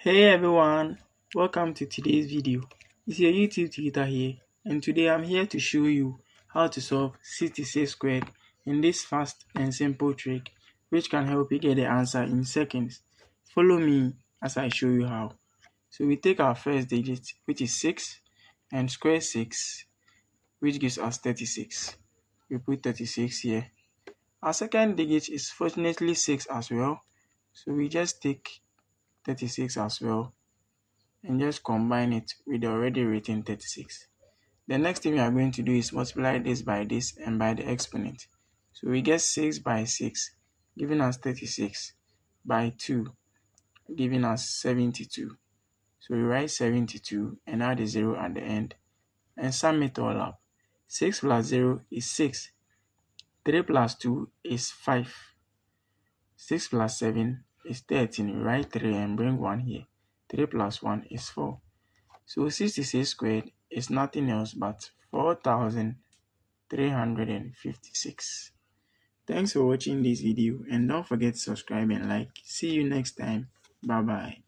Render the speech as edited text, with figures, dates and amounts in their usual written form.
Hey everyone, welcome to today's video. It's your YouTube tutor here, and today I'm here to show you how to solve 66 squared in this fast and simple trick which can help you get the answer in seconds. Follow me as I show you how. So we take our first digit, which is 6, and square 6, which gives us 36. We put 36 here. Our second digit is fortunately 6 as well, so we just take 36 as well and just combine it with the already written 36. The next thing we are going to do is multiply this by this and by the exponent. So we get 6 by 6 giving us 36 by 2 giving us 72. So we write 72 and add a 0 at the end and sum it all up. 6 plus 0 is 6. 3 plus 2 is 5. 6 plus 7 is 13. We write 3 and bring 1 here. 3 plus 1 is 4. So 66 squared is nothing else but 4,356. Thanks for watching this video and don't forget to subscribe and like. See you next time. Bye bye.